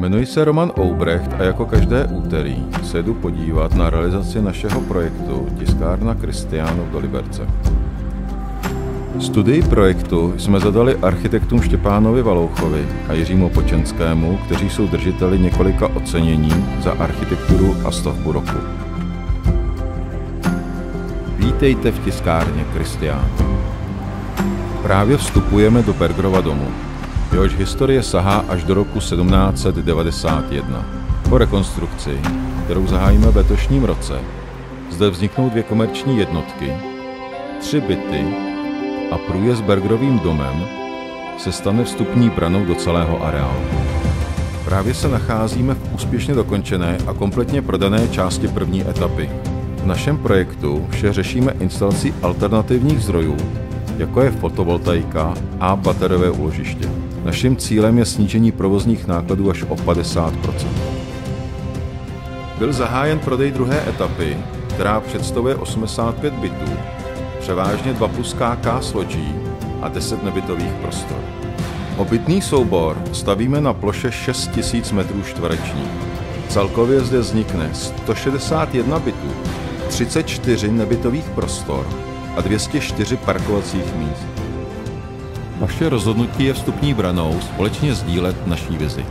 Jmenuji se Roman Oubrecht a jako každé úterý se jdu podívat na realizaci našeho projektu Tiskárna Kristiánov do Liberce. Studii projektu jsme zadali architektům Štěpánovi Valouchovi a Jiřímu Počenskému, kteří jsou držiteli několika ocenění za architekturu a stavbu roku. Vítejte v tiskárně Kristiánov. Právě vstupujeme do Bergerova domu. Jehož historie sahá až do roku 1791. Po rekonstrukci, kterou zahájíme v letošním roce, zde vzniknou 2 komerční jednotky, 3 byty a průjezd Bergerovým domem se stane vstupní branou do celého areálu. Právě se nacházíme v úspěšně dokončené a kompletně prodané části první etapy. V našem projektu vše řešíme instalací alternativních zdrojů, jako je fotovoltaika a bateriové úložiště. Naším cílem je snížení provozních nákladů až o 50%. Byl zahájen prodej druhé etapy, která představuje 85 bytů, převážně 2+ KK složí a 10 nebytových prostor. Obytný soubor stavíme na ploše 6 000 m2. Celkově zde vznikne 161 bytů, 34 nebytových prostor a 204 parkovacích míst. Vaše rozhodnutí je vstupní branou společně sdílet naší vizi.